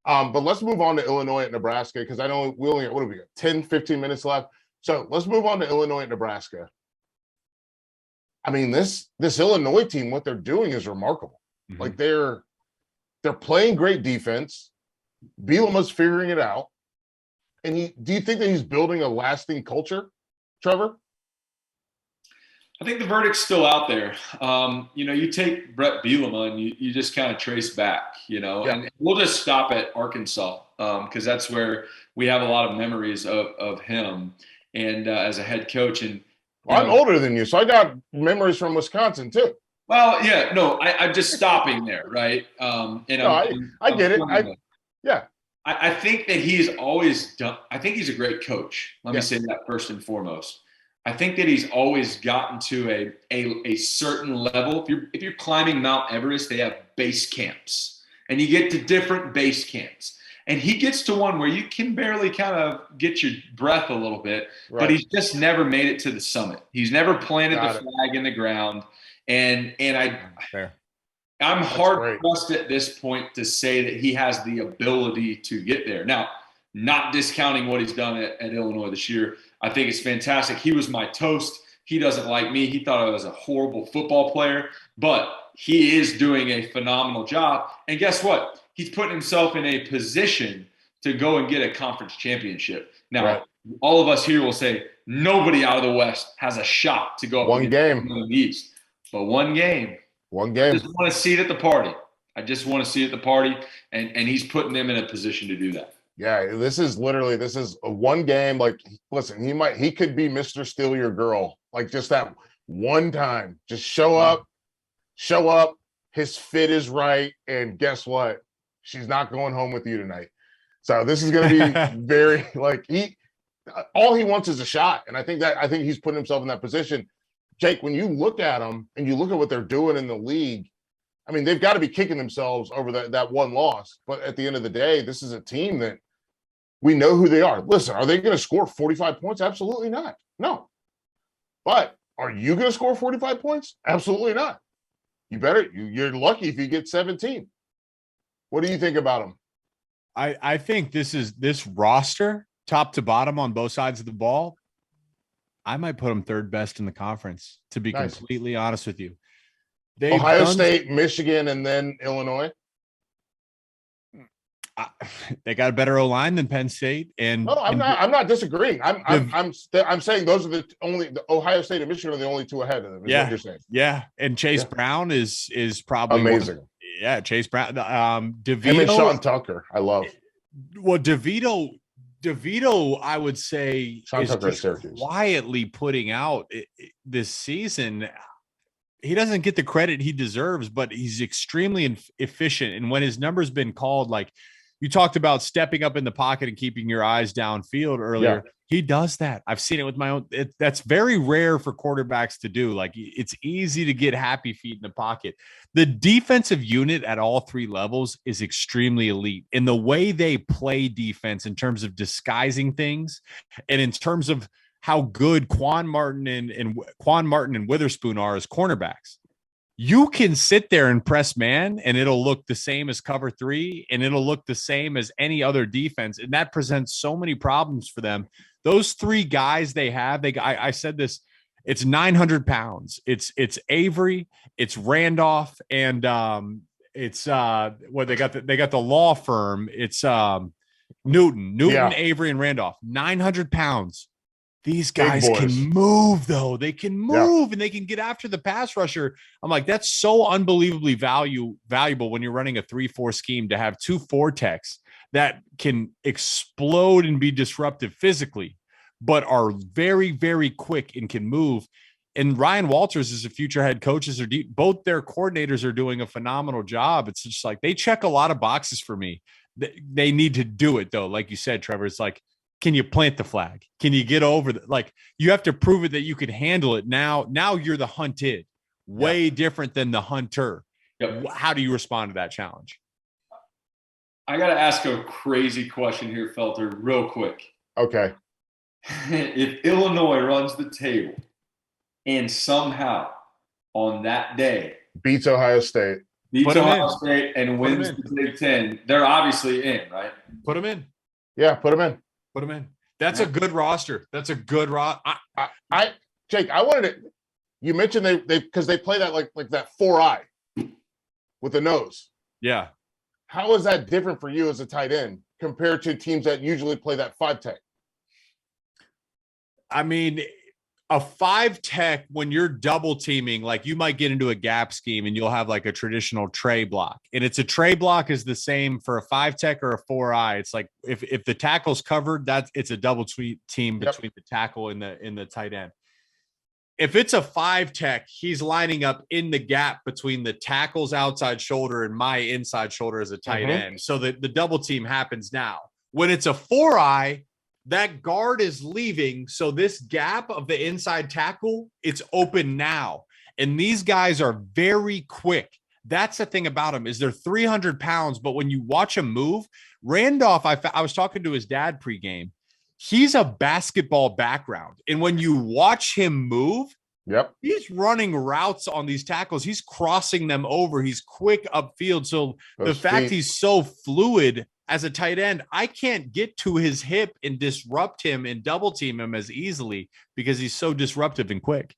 But let's move on to Illinois and Nebraska because I know we only got, what do we got, 10, 15 minutes left. So let's move on to Illinois and Nebraska. I mean, this Illinois team, what they're doing is remarkable. Mm-hmm. Like they're playing great defense. Bielema's figuring it out. And do you think that he's building a lasting culture, Trevor? I think the verdict's still out there. You take Brett Bielema and you just kind of trace back, and we'll just stop at Arkansas because that's where we have a lot of memories of him and as a head coach. And I'm older than you, so I got memories from Wisconsin too. Well, yeah, no, I'm just stopping there, right? I get it. I think that he's always done. I think he's a great coach. Let me say that first and foremost. I think that he's always gotten to a certain level. If you're climbing Mount Everest, they have base camps, and you get to different base camps. And he gets to one where you can barely kind of get your breath a little bit, but he's just never made it to the summit. He's never planted the flag in the ground. And I'm hard pressed at this point to say that he has the ability to get there. Now, not discounting what he's done at Illinois this year. I think it's fantastic. He was my toast. He doesn't like me. He thought I was a horrible football player, but he is doing a phenomenal job. And guess what? He's putting himself in a position to go and get a conference championship. Now, all of us here will say nobody out of the West has a shot to go up one game in the East. But one game. I just want to see it at the party. And he's putting them in a position to do that. Yeah, this is a one game. Like, listen, he could be Mr. Steal Your Girl. Like just that one time. Just show up. His fit is right. And guess what? She's not going home with you tonight. So this is going to be very all he wants is a shot. And I think he's putting himself in that position. Jake, when you look at them and you look at what they're doing in the league, I mean, they've got to be kicking themselves over that one loss. But at the end of the day, this is a team that we know who they are. Listen, are they going to score 45 points? Absolutely not. No. But are you going to score 45 points? Absolutely not. You're lucky if you get 17. What do you think about them? I think this roster, top to bottom on both sides of the ball, I might put them third best in the conference, to be completely honest with you. Ohio State, Michigan, and then Illinois. They got a better O-line than Penn State. And no, I'm not disagreeing. I'm saying those are the Ohio State and Michigan are the only two ahead of them. Yeah, what you're saying. Yeah, and Chase Brown is probably amazing. Chase Brown. DeVito, him and Sean Tucker, I love. Well, DeVito, I would say, Sean is Tucker just quietly putting out this season. He doesn't get the credit he deserves, but he's extremely efficient. And when his number's been called, like you talked about stepping up in the pocket and keeping your eyes downfield earlier, he does that. I've seen it with my own. That's very rare for quarterbacks to do. Like it's easy to get happy feet in the pocket. The defensive unit at all three levels is extremely elite in the way they play defense in terms of disguising things and in terms of how good Quan Martin and Witherspoon are as cornerbacks. You can sit there and press man and it'll look the same as cover three and it'll look the same as any other defense. And that presents so many problems for them. Those three guys they have, I said this, it's 900 pounds. It's Avery, it's Randolph, and it's they got the law firm. It's Newton, Avery, and Randolph. 900 pounds. These guys can move, though. They can move and they can get after the pass rusher. I'm like, that's so unbelievably valuable when you're running a 3-4 scheme to have two four-techs that can explode and be disruptive physically, but are very, very quick and can move. And Ryan Walters is a future head coach. Both their coordinators are doing a phenomenal job. It's just like they check a lot of boxes for me. They need to do it, though. Like you said, Trevor, it's like, can you plant the flag? Can you get over that? Like you have to prove it that you can handle it. Now you're the hunted, way different than the hunter. Yep. How do you respond to that challenge? I got to ask a crazy question here, Felter, real quick. Okay. If Illinois runs the table and somehow on that day beats Ohio State, beats Put 'em Ohio in. State and Put 'em wins in. the Big Ten, they're obviously in, right? Put him in. Yeah, put him in. Put him in. That's a good roster. That's a good Jake, I wanted to. You mentioned they because they play that like that 4-eye with the nose. Yeah. How is that different for you as a tight end compared to teams that usually play that 5-tech? I mean, a 5-tech, when you're double teaming, like you might get into a gap scheme and you'll have like a traditional tray block. And it's a tray block is the same for a 5-tech or a 4-eye. It's like if the tackle's covered, it's a double team between the tackle and the tight end. If it's a 5-tech, he's lining up in the gap between the tackle's outside shoulder and my inside shoulder as a tight end. So the double team happens now. When it's a 4-eye, that guard is leaving. So this gap of the inside tackle, it's open now. And these guys are very quick. That's the thing about them is they're 300 pounds. But when you watch them move, Randolph, I was talking to his dad pregame. He's a basketball background. And when you watch him move, he's running routes on these tackles. He's crossing them over. He's quick upfield. So the fact he's so fluid as a tight end, I can't get to his hip and disrupt him and double team him as easily because he's so disruptive and quick.